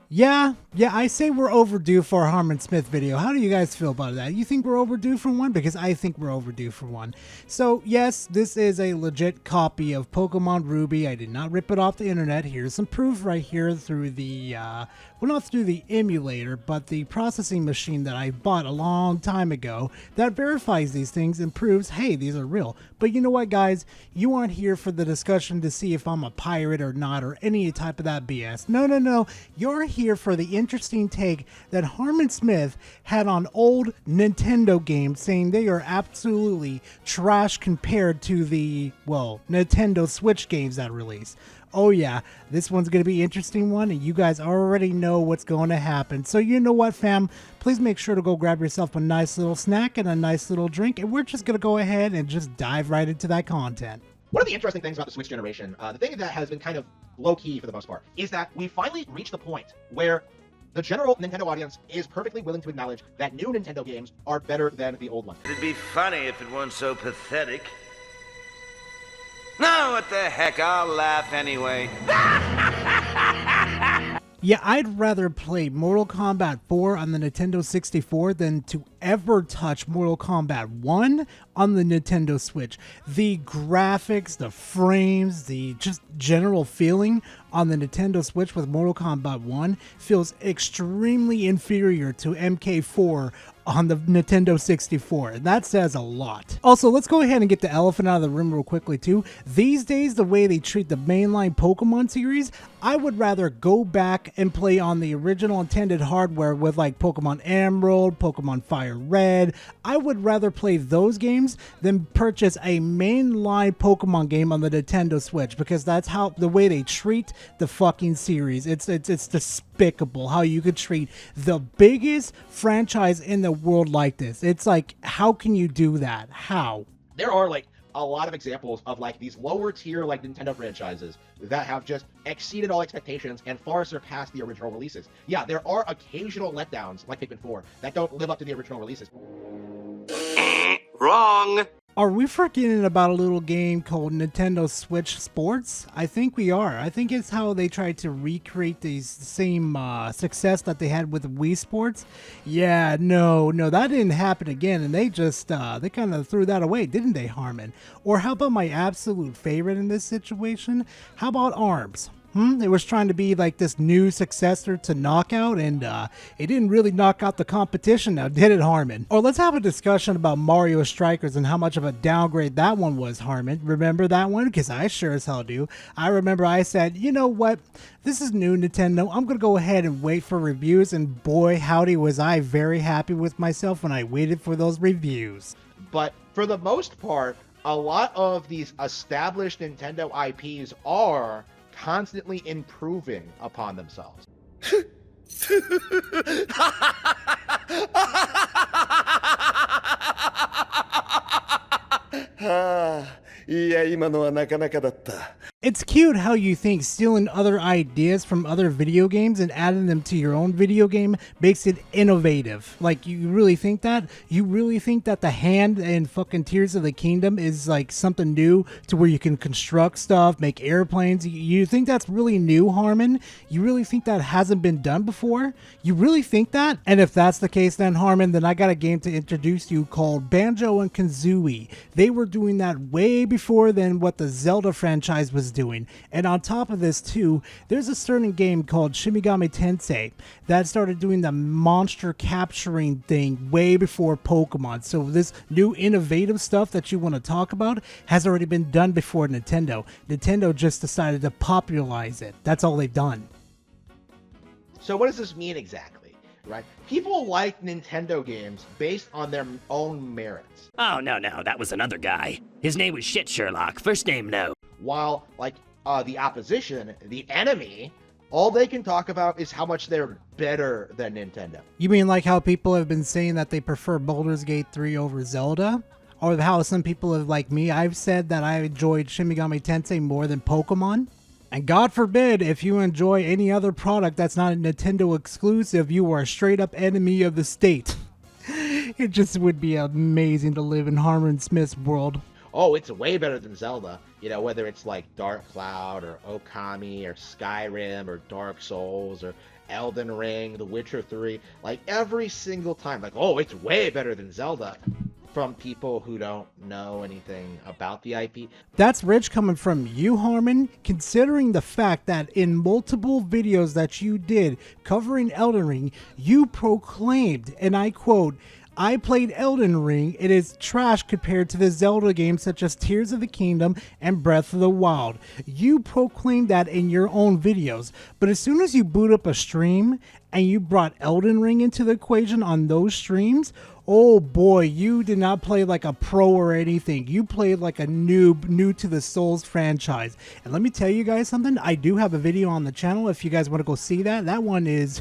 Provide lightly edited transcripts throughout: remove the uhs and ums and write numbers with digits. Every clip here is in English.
Yeah, I say we're overdue for a Harman Smith video. How do you guys feel about that? You think we're overdue for one? Because I think we're overdue for one. So yes, this is a legit copy of Pokemon Ruby. I did not rip it off the internet. Here's some proof right here through the, well, not through the emulator, but the processing machine that I bought a long time ago that verifies these things and proves, hey, these are real. But you know what, guys? You aren't here for the discussion to see if I'm a pirate or not or any type of that BS. No. You're here for the interesting take that Harman Smith had on old Nintendo games, saying they are absolutely trash compared to the, well, Nintendo Switch games that release. Oh yeah, this one's going to be an interesting one, and you guys already know what's going to happen. So you know what, fam? Please make sure to go grab yourself a nice little snack and a nice little drink, and we're just going to go ahead and just dive right into that content. One of the interesting things about the Switch generation, the thing that has been kind of low-key for the most part, is that we finally reached the point where the general Nintendo audience is perfectly willing to acknowledge that new Nintendo games are better than the old ones. It'd be funny if it weren't so pathetic. No, what the heck, I'll laugh anyway. Yeah, I'd rather play Mortal Kombat 4 on the Nintendo 64 than to ever touch Mortal Kombat 1 on the Nintendo Switch. The graphics, the frames, the just general feeling on the Nintendo Switch with Mortal Kombat 1 feels extremely inferior to MK4 on the Nintendo 64, and that says a lot. Also, let's go ahead and get the elephant out of the room real quickly too. These days, the way they treat the mainline Pokemon series, I would rather go back and play on the original intended hardware with like Pokemon Emerald, Pokemon Fire Red. I would rather play those games than purchase a mainline Pokemon game on the Nintendo Switch, because that's how the way they treat the fucking series. It's despicable how you could treat the biggest franchise in the world like this. It's like, how can you do that? How? There are like a lot of examples of like these lower tier like Nintendo franchises that have just exceeded all expectations and far surpassed the original releases. Yeah, there are occasional letdowns like Pikmin 4 that don't live up to the original releases. Wrong. Are we forgetting about a little game called Nintendo Switch Sports? I think we are. I think it's how they tried to recreate the same success that they had with Wii Sports. Yeah, no, that didn't happen again, and they just, they kind of threw that away, didn't they, Harman? Or how about my absolute favorite in this situation? How about ARMS? It was trying to be like this new successor to Knockout, and it didn't really knock out the competition now, did it, Harman? Or let's have a discussion about Mario Strikers and how much of a downgrade that one was, Harman. Remember that one? Because I sure as hell do. I remember I said, you know what? This is new Nintendo. I'm going to go ahead and wait for reviews, and boy, howdy was I very happy with myself when I waited for those reviews. But for the most part, a lot of these established Nintendo IPs are constantly improving upon themselves. It's cute how you think stealing other ideas from other video games and adding them to your own video game makes it innovative. Like, you really think that? You really think that the hand in fucking Tears of the Kingdom is like something new to where you can construct stuff, make airplanes? You think that's really new, Harman? You really think that hasn't been done before? You really think that? And if that's the case then, Harman, then I got a game to introduce you called Banjo and Kazooie. They were doing that way before than what the Zelda franchise was doing. And on top of this too, there's a certain game called Shimigami Tensei that started doing the monster capturing thing way before Pokemon. So this new innovative stuff that you want to talk about has already been done before Nintendo. Nintendo just decided to popularize it. That's all they've done. So what does this mean exactly, right? People like Nintendo games based on their own merits. Oh, no, that was another guy. His name was Shit Sherlock. First name, no. While, like, the opposition, the enemy, all they can talk about is how much they're better than Nintendo. You mean like how people have been saying that they prefer Baldur's Gate 3 over Zelda? Or how some people have, like me, I've said that I enjoyed Shimigami Tensei more than Pokemon? And God forbid, if you enjoy any other product that's not a Nintendo exclusive, you are a straight up enemy of the state. It just would be amazing to live in Harman Smith's world. Oh, it's way better than Zelda. You know, whether it's like Dark Cloud or Okami or Skyrim or Dark Souls or Elden Ring, The Witcher 3, like every single time, like, oh, it's way better than Zelda, from people who don't know anything about the IP. That's rich coming from you, Harman, considering the fact that in multiple videos that you did covering Elden Ring, you proclaimed, and I quote, "I played Elden Ring. It is trash compared to the Zelda games such as Tears of the Kingdom and Breath of the Wild." You proclaimed that in your own videos, but as soon as you boot up a stream and you brought Elden Ring into the equation on those streams, oh boy, you did not play like a pro or anything. You played like a noob, new to the Souls franchise. And let me tell you guys something. I do have a video on the channel if you guys want to go see that. That one is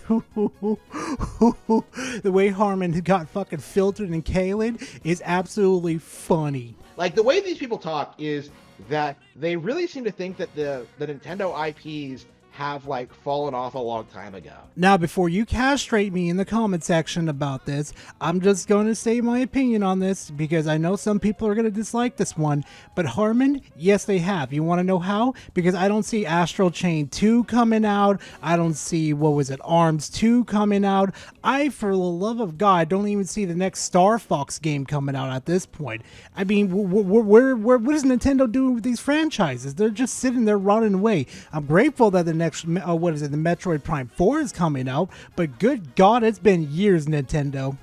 the way Harman got fucking filtered and Kalen is absolutely funny. Like, the way these people talk is that they really seem to think that the Nintendo IPs have like fallen off a long time ago. Now, before you castrate me in the comment section about this, I'm just going to say my opinion on this because I know some people are going to dislike this one. But Harman, yes, they have. You want to know how? Because I don't see Astral Chain 2 coming out. I don't see, what was it, ARMS 2 coming out. I, for the love of God, don't even see the next Star Fox game coming out at this point. I mean, what is Nintendo doing with these franchises? They're just sitting there rotting away. I'm grateful that the next, the Metroid Prime 4 is coming out, but good God, it's been years, Nintendo.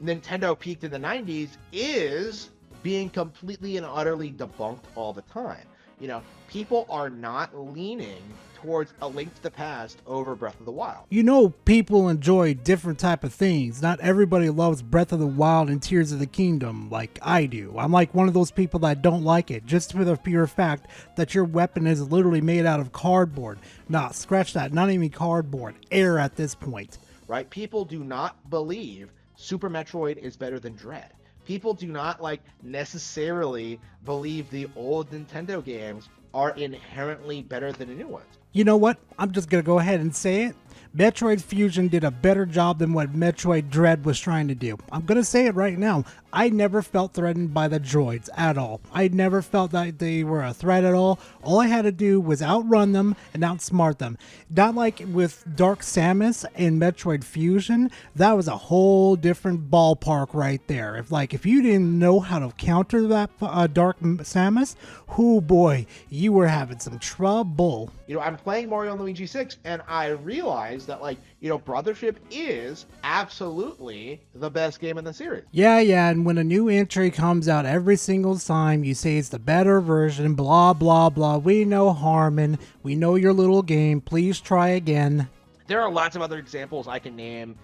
Nintendo peaked in the 90s is being completely and utterly debunked all the time. You know, people are not leaning towards A Link to the Past over Breath of the Wild. You know, people enjoy different type of things. Not everybody loves Breath of the Wild and Tears of the Kingdom like I do. I'm like one of those people that don't like it, just for the pure fact that your weapon is literally made out of cardboard. Nah, scratch that, not even cardboard, air at this point. Right? People do not believe Super Metroid is better than Dread. People do not necessarily believe the old Nintendo games are inherently better than the new ones. You know what? I'm just going to go ahead and say it. Metroid Fusion did a better job than what Metroid Dread was trying to do. I'm going to say it right now. I never felt threatened by the droids at all. I never felt that they were a threat at all. All I had to do was outrun them and outsmart them. Not like with Dark Samus in Metroid Fusion. That was a whole different ballpark right there. If you didn't know how to counter that Dark Samus, oh boy, you were having some trouble. You know, I'm playing Mario and Luigi 6 and I realized that Brothership is absolutely the best game in the series. Yeah, and when a new entry comes out every single time, you say it's the better version, blah, blah, blah. We know Harman. We know your little game. Please try again. There are lots of other examples I can name,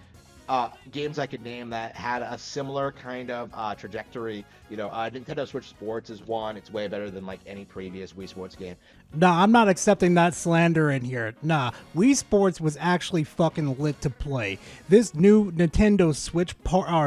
games I could name that had a similar kind of trajectory. You know, Nintendo Switch Sports is one. It's way better than any previous Wii Sports game. Nah, I'm not accepting that slander in here. Nah, Wii Sports was actually fucking lit to play. This new Nintendo Switch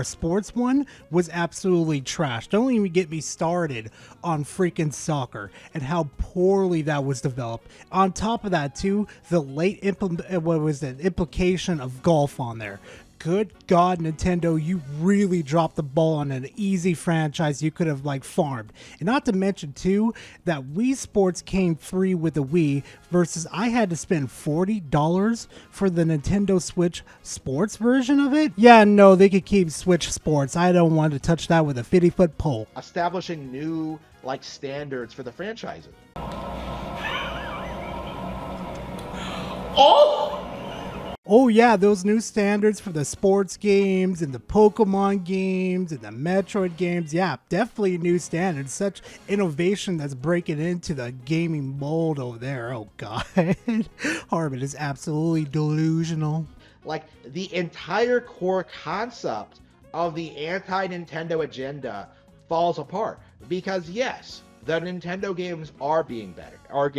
Sports one was absolutely trash. Don't even get me started on freaking soccer and how poorly that was developed. On top of that, too, the late implication of golf on there. Good God, Nintendo, you really dropped the ball on an easy franchise you could have farmed. And not to mention too, that Wii Sports came free with the Wii versus I had to spend $40 for the Nintendo Switch Sports version of it. Yeah, no, they could keep Switch Sports. I don't want to touch that with a 50-foot pole. Establishing new standards for the franchises. Oh yeah, those new standards for the sports games and the Pokemon games and the Metroid games. Yeah, definitely new standards. Such innovation that's breaking into the gaming mold over there. Oh God, Harman is absolutely delusional. The entire core concept of the anti-Nintendo agenda falls apart because yes, the Nintendo games are getting better. Are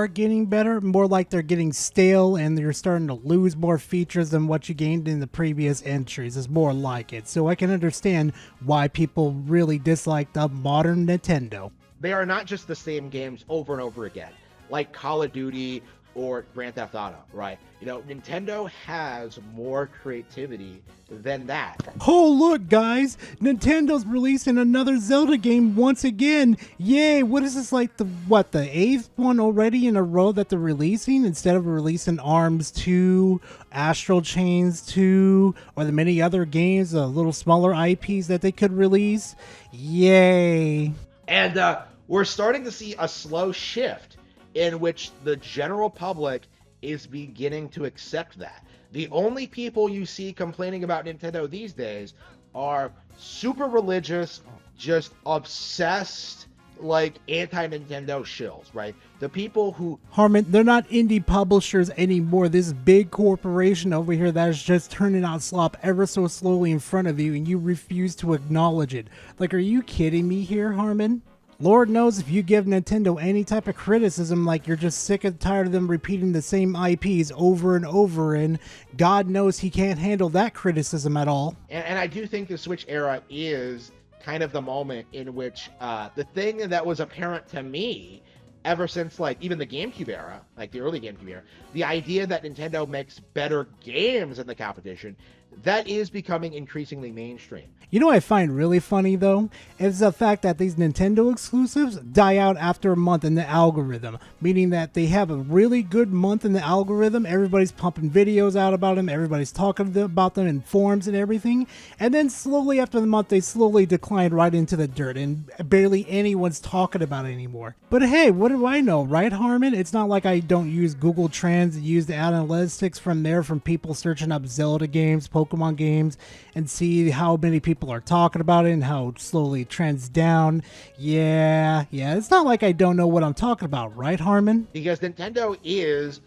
getting better? More like they're getting stale and you're starting to lose more features than what you gained in the previous entries. Is more like it. So I can understand why people really dislike the modern Nintendo. They are not just the same games over and over again. Like Call of Duty or Grand Theft Auto, right? You know, Nintendo has more creativity than that. Oh, look, guys! Nintendo's releasing another Zelda game once again! Yay! What is this, like the 8th one already in a row that they're releasing? Instead of releasing ARMS 2, Astral Chains 2, or the many other games, little smaller IPs that they could release. Yay! And we're starting to see a slow shift in which the general public is beginning to accept that. The only people you see complaining about Nintendo these days are super religious, just obsessed, like anti-Nintendo shills, right? The people who... Harman, they're not indie publishers anymore. This big corporation over here that is just turning out slop ever so slowly in front of you, and you refuse to acknowledge it. Like, are you kidding me here, Harman? Lord knows if you give Nintendo any type of criticism, like you're just sick and tired of them repeating the same IPs over and over, and God knows he can't handle that criticism at all. And I do think the Switch era is kind of the moment in which the thing that was apparent to me ever since, like, even the GameCube era, like the early GameCube era, the idea that Nintendo makes better games than the competition, that is becoming increasingly mainstream. You know what I find really funny, though, is the fact that these Nintendo exclusives die out after a month in the algorithm, meaning that they have a really good month in the algorithm, everybody's pumping videos out about them, everybody's talking about them in forums and everything, and then slowly after the month, they slowly decline right into the dirt, and barely anyone's talking about it anymore. But hey, what do I know, right, Harman? It's not like I don't use Google Trends and use the analytics from there from people searching up Zelda games, Pokemon games, and see how many people are talking about it and how slowly it trends down. Yeah, it's not like I don't know what I'm talking about, right, Harman? Because Nintendo is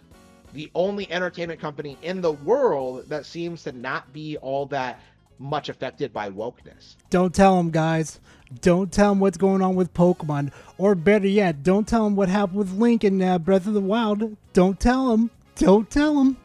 the only entertainment company in the world that seems to not be all that much affected by wokeness. Don't tell them, guys. Don't tell them what's going on with Pokemon. Or better yet, don't tell them what happened with Link in Breath of the Wild. Don't tell them. Don't tell them.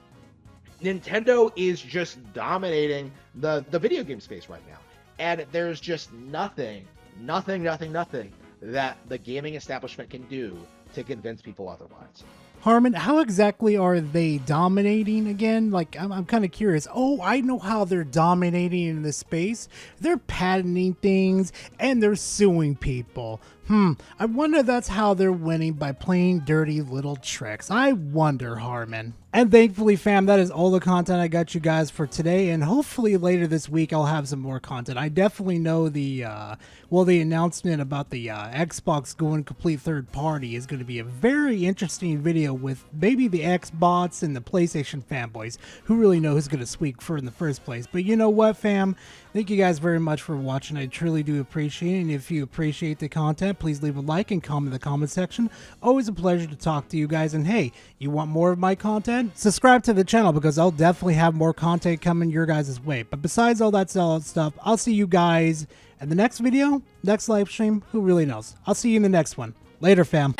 Nintendo is just dominating the video game space right now. And there's just nothing that the gaming establishment can do to convince people otherwise. Harman, how exactly are they dominating again? Like, I'm kind of curious. Oh, I know how they're dominating in this space. They're patenting things and they're suing people. I wonder if that's how they're winning, by playing dirty little tricks. I wonder, Harman. And thankfully, fam, that is all the content I got you guys for today, and hopefully later this week I'll have some more content. I definitely know the announcement about the Xbox going complete third party is going to be a very interesting video with maybe the Xbox and the PlayStation fanboys who really know who's going to squeak for in the first place. But you know what, fam? Thank you guys very much for watching. I truly do appreciate it, and if you appreciate the content, please leave a like and comment in the comment section. Always a pleasure to talk to you guys, and hey, you want more of my content? Subscribe to the channel because I'll definitely have more content coming your guys' way. But besides all that solid stuff, I'll see you guys in the next video, next live stream, who really knows. I'll see you in the next one. Later, fam.